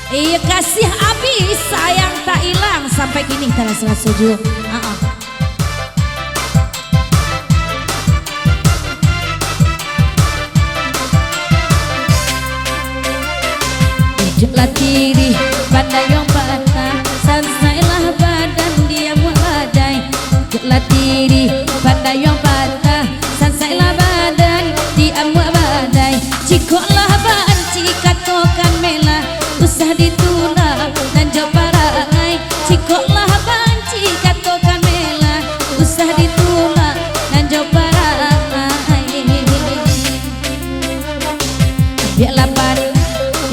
Iya kasih habis sayang tak hilang sampai kini telah setuju. Ujunglah diri pada yang patah, selesailah badan dia badai. Ujunglah diri pada yang patah, selesailah badan dia badai. Cikolah banci katokan melah, usah ditolak dan jabarai. Cikolah banci katokan melah, usah ditolak dan jabarai. Biarlah pan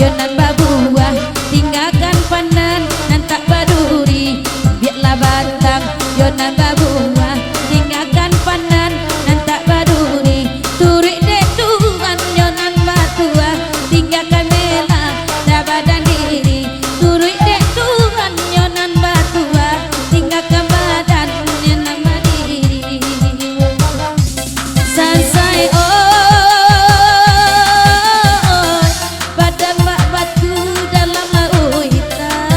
yonan babuah, tinggalkan panan dan tak baduri. Biarlah batang yonan babuah, tinggalkan panan dan tak baduri. Turik dek Tuhan yonan batua, tinggalkan melah dah badan diri. Turik dek Tuhan yonan batua, tinggalkan badan yonan badiri. Sansai badan mak batu dalam laut hitam.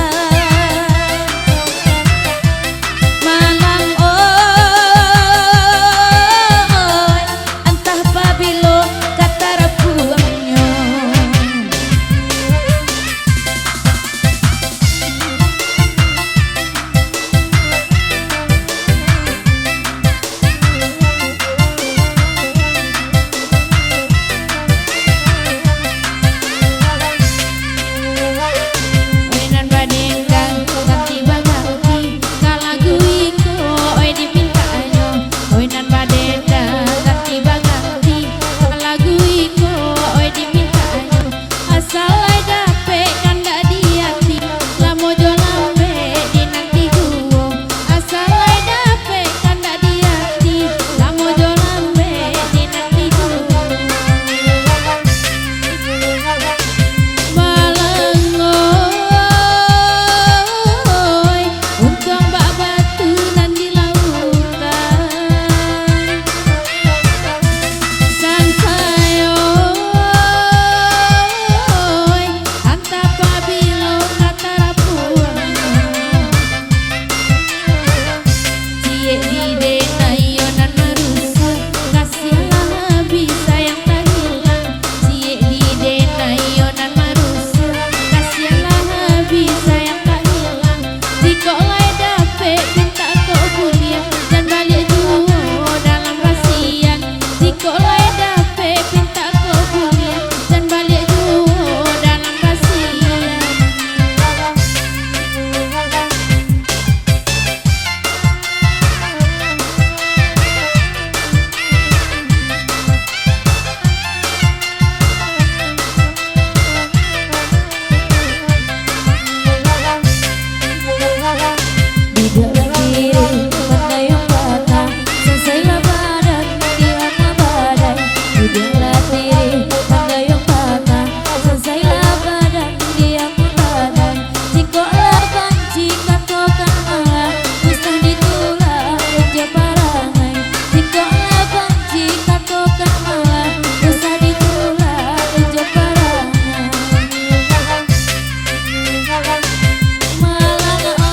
Malang entah pabilo kata rapuangnya. Oinan badendang ganti bagati, kalagu iko oi dipintanyo. Oinan badendang ganti bagati, kalagu iko oi dipintanyo. Asal ai dapet kanda di hati, lamo jo lambe di nanti guo. Asal ai dapet kanda di hati, lamo jo lambe di nanti guo. Malangoy, untung bak batu nan di lautan. Sansayoy, antap pabilo kata rapuang. Cie di dena yonan marusa, kasihlah habis sayang tak hilang. Cie di dena yonan marusa, kasihlah habis sayang tak hilang. Dikolah dapet minta kau kuliah dan balik juo dalam rasian. Dikolah dapet minta kau kuliah dan balik juo dalam rasian. Bidang kiri pada yang patah, selesailah badan dia badai. Bidang kiri pada yang patah, selesailah badan dia badai. Cikolah banci katokan malah, usah ditolak jabarai. Cikolah banci katokan malah, usah ditolak jabarai. Malangoy,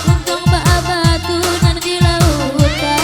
untung bak batu nan di lautan.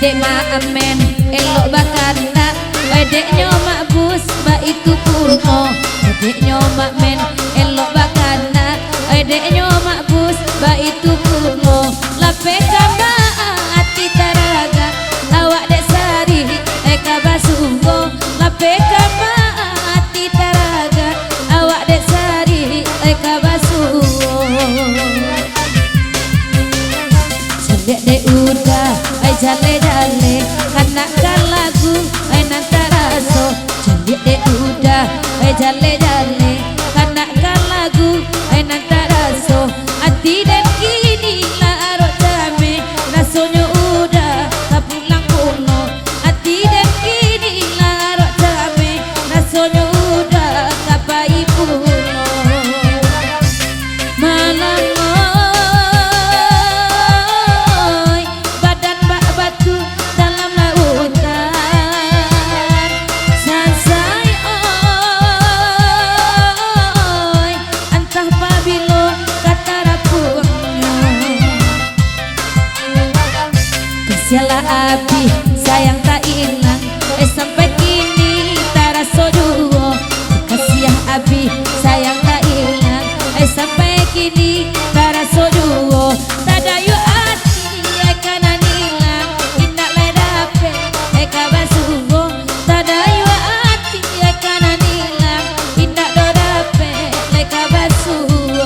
dek ma amen elok bakanda dek nyomak bus ba itu kuno dek nyomak men elok bakanda dek nyomak bus ba itu kuno lape kanda hati taraga awak dek sari kabasugo lape kanda hati taraga awak dek sari kabasugo dek udah jale-jale kanakan lagu nantaraso jale dek udah jale-jale kanakan lagu nantaraso hati dan kini larut jame rasonyo udah kapulang kuno hati dan kini larut jame rasonyo udah kapai puno malam Siala api sayang tak hilang sampai kini tak rasa duo kasiah api sayang tak hilang sampai kini tak rasa duo tak ada yu hati kanan hilang indak ledape kabasugo tak ada yu hati kanan hilang indak dodape kabasugo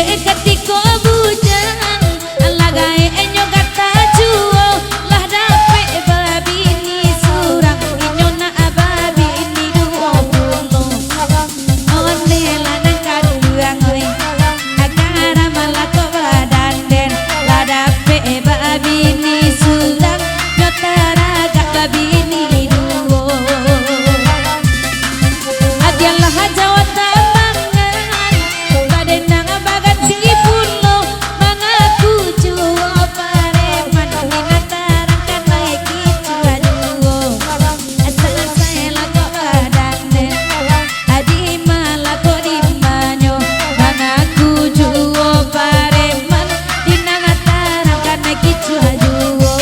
dek ketika bujang Allah gae enyo kata juo lah dape babi ni surang inyo na babi ni 20 onde lanang kaduang oi agara malah ko badan den lah dape babi ni surang nyotara gak babi ni duo adialah Jawa Tamangan badenang bagat si pulo mangaku juo pareman minataran kan naik kicuan duo asal saya lago badan den adi malah ko di manyo mangaku juo pareman dinangataran kan naik kicuan duo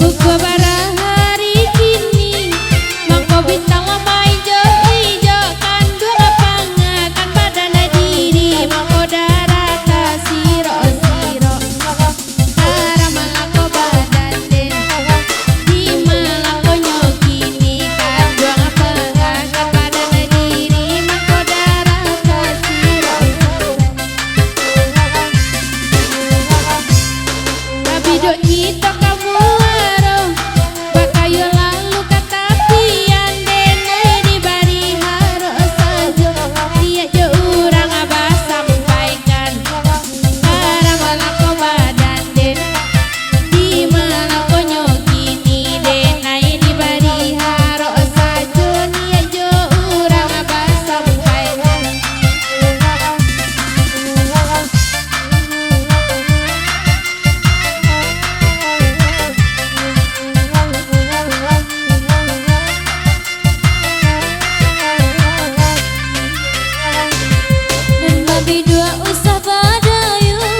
buku barang hari kini mangko bintang lama ijo-ijo kandung pangakan badan diri mangko darah kasiro-siro arah malako badan den di malako nyokini kandung pangakan badan diri mangko darah kasiro-siro tapi dok nyito kamu bakayo lalu kata pian dene di bari haro sajo dia jo urang abah sampaikan para malako badan den di malako nyokini denai di bari haro sajo dia jo urang abah sampaikan dan babi dua usah badayung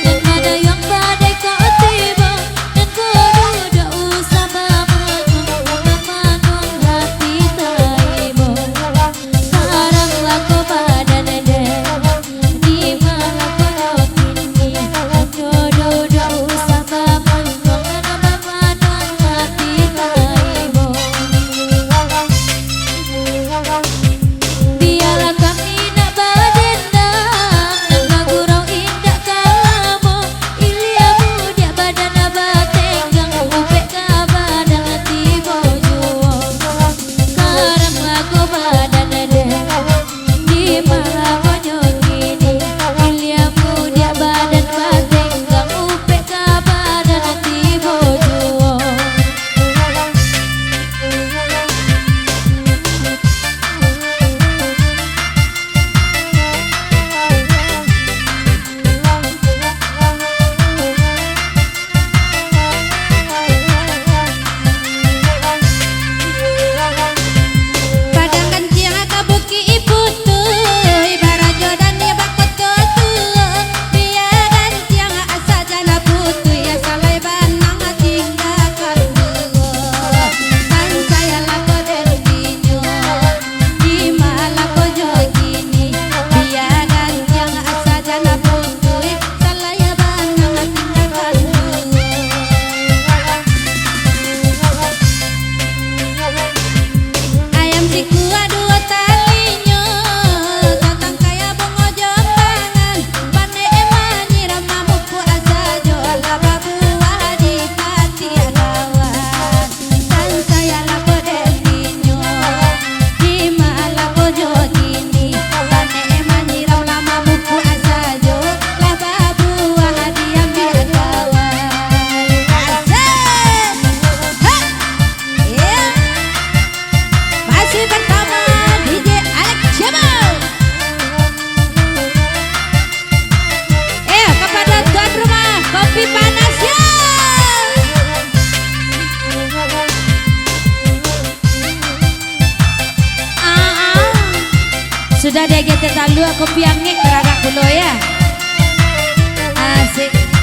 dan badayung badai kau tiba dan kau dua usah bamanung hati taibo sekarang laku badan den di mana kau kini kau dua usah bamanung hati taibo biarlah kami nak badendang dan magurau indah kalamo iliamu dia badan abah tenggang upek ka badan tibo juo sekarang lagu badan den di malah konyokini iliamu dia badan abah tenggang upek ka badan tibo juo Padang kancing kabuki iputu ibarat jodan dia bakot ketua biar kancing asa jana putu ya salai banang tinggalkan dua kan saya lako den dinyo di malako jogini biar kancing asa jana putu salai banang tinggalkan dua ayam sikua dua talinyo tatang kaya bungo jombangan pane eman nyiram mamuku asajo ala babuah di pati alawan dan saya lako delinyo di malako jogini pane eman nyiram lama muku asajo lah babuah di ambil kawan asik yeah. Masih bersama DJ Alex Jamal. Kepada tuan rumah kopi panas ya. Sudah deh kita talu kopi angin teragak dulu ya. asik